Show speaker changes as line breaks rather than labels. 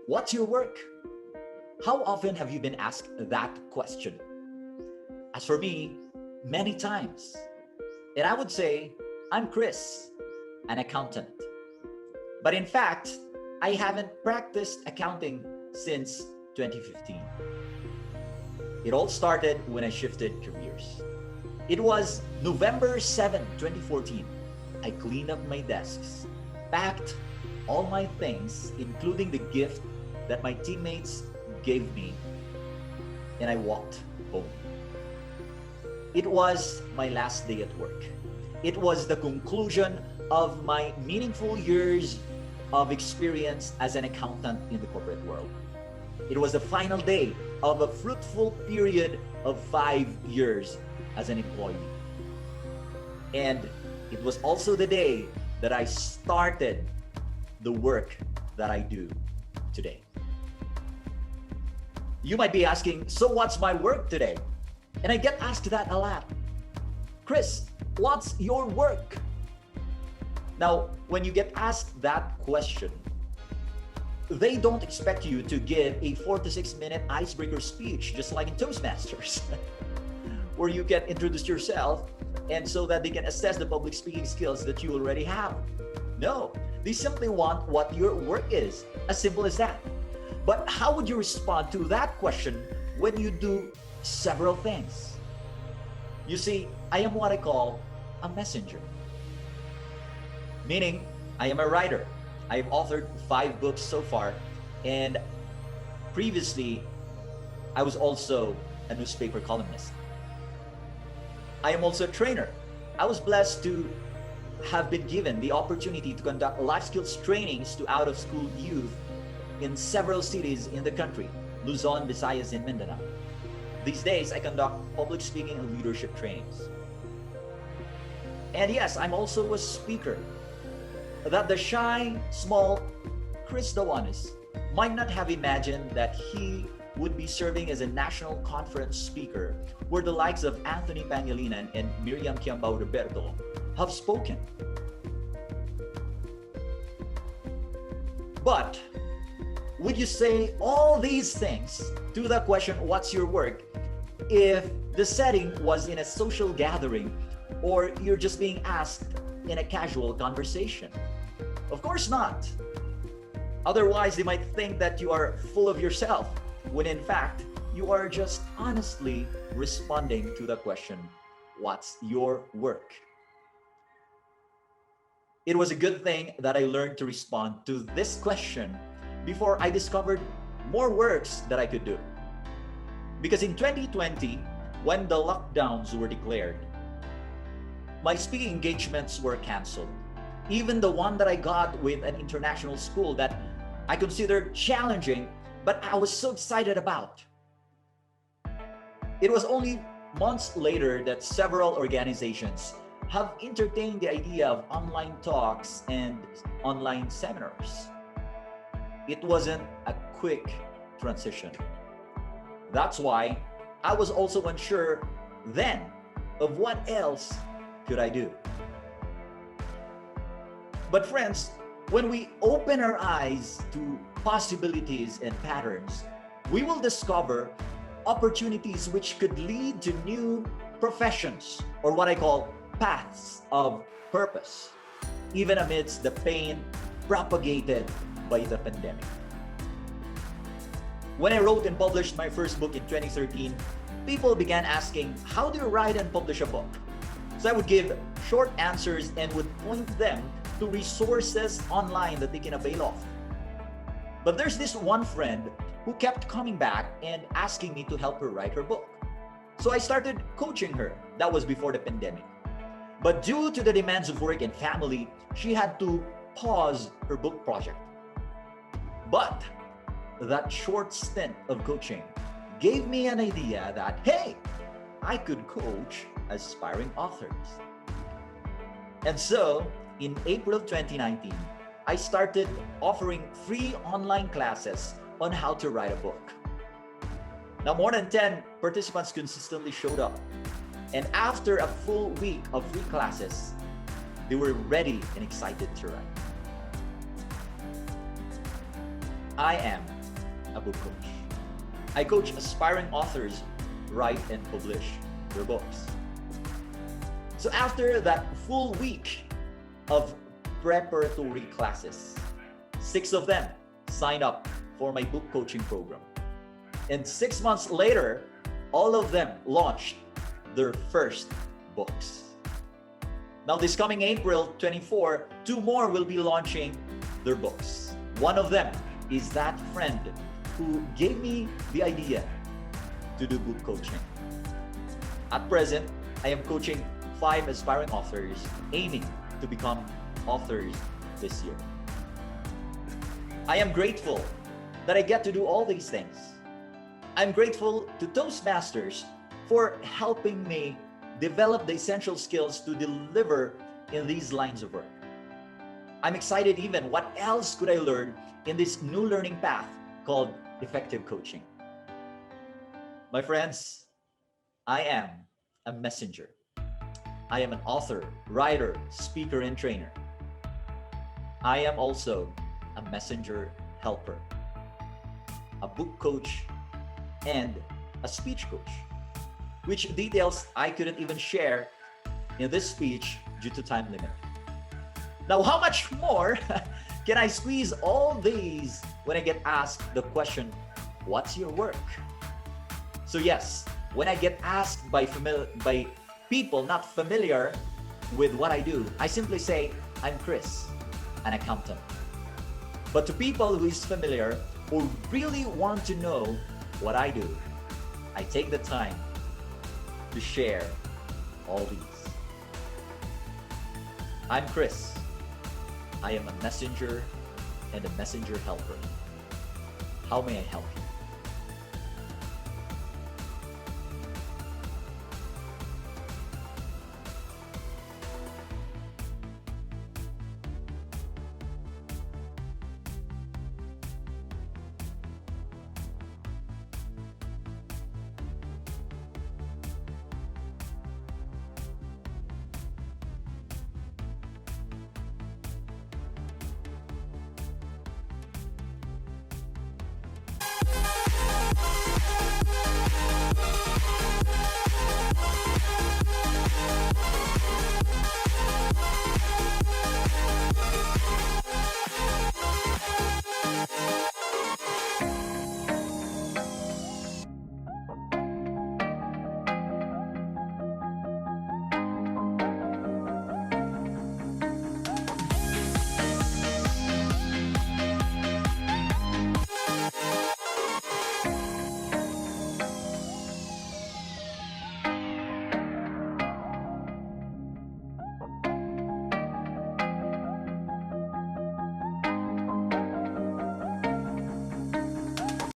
What's your work? How often have you been asked that question? As for me, many times. And I would say, I'm Chris, an accountant. But in fact, I haven't practiced accounting since 2015. It all started when I shifted careers. It was November 7, 2014. I cleaned up my desks, packed all my things, including the gift that my teammates gave me, and I walked home. It was my last day at work. It was the conclusion of my meaningful years of experience as an accountant in the corporate world. It was the final day of a fruitful period of 5 years as an employee. And it was also the day that I started the work that I do today. You might be asking, so what's my work today? And I get asked that a lot. Chris, what's your work? Now, when you get asked that question, they don't expect you to give a 4 to 6 minute icebreaker speech, just like in Toastmasters, where you can introduce yourself and so that they can assess the public speaking skills that you already have. No, they simply want what your work is, as simple as that. But how would you respond to that question when you do several things? You see, I am what I call a messenger. Meaning, I am a writer. I've authored 5 books so far, and previously, I was also a newspaper columnist. I am also a trainer. I was blessed to have been given the opportunity to conduct life skills trainings to out-of-school youth in several cities in the country, Luzon, Visayas, and Mindanao. These days, I conduct public speaking and leadership trainings. And yes, I'm also a speaker. That the shy, small Chris Dao-anis might not have imagined that he would be serving as a national conference speaker where the likes of Anthony Pangilinan and Miriam Kiambao Roberto have spoken. But would you say all these things to the question, what's your work, if the setting was in a social gathering or you're just being asked in a casual conversation? Of course not. Otherwise, they might think that you are full of yourself, when in fact, you are just honestly responding to the question, what's your work? It was a good thing that I learned to respond to this question before I discovered more works that I could do. Because in 2020, when the lockdowns were declared, my speaking engagements were canceled. Even the one that I got with an international school that I considered challenging, but I was so excited about. It was only months later that several organizations have entertained the idea of online talks and online seminars. It wasn't a quick transition. That's why I was also unsure then of what else could I do. But friends, when we open our eyes to possibilities and patterns, we will discover opportunities which could lead to new professions, or what I call paths of purpose, even amidst the pain propagated by the pandemic. When I wrote and published my first book in 2013, people began asking, how do you write and publish a book? So I would give short answers and would point them to resources online that they can avail of. But there's this one friend who kept coming back and asking me to help her write her book. So I started coaching her. That was before the pandemic. But due to the demands of work and family, she had to pause her book project. But that short stint of coaching gave me an idea that, hey, I could coach aspiring authors. And so, in April of 2019, I started offering free online classes on how to write a book. Now, more than 10 participants consistently showed up. And after a full week of free classes, they were ready and excited to write. I am a book coach. I coach aspiring authors write and publish their books. So after that full week of preparatory classes, 6 of them signed up for my book coaching program. And 6 months later, all of them launched their first books. Now this coming April 24, 2 more will be launching their books. One of them is that friend who gave me the idea to do book coaching. At present, I am coaching 5 aspiring authors aiming to become authors this year. I am grateful that I get to do all these things. I'm grateful to Toastmasters for helping me develop the essential skills to deliver in these lines of work. I'm excited even what else could I learn in this new learning path called effective coaching. My friends, I am a messenger. I am an author, writer, speaker, and trainer. I am also a messenger helper, a book coach, and a speech coach, which details I couldn't even share in this speech due to time limit. Now, how much more can I squeeze all these when I get asked the question, what's your work? So yes, when I get asked by people not familiar with what I do, I simply say, I'm Chris, an accountant. But to people who is familiar or really want to know what I do, I take the time to share all these. I'm Chris. I am a messenger and a messenger helper. How may I help you?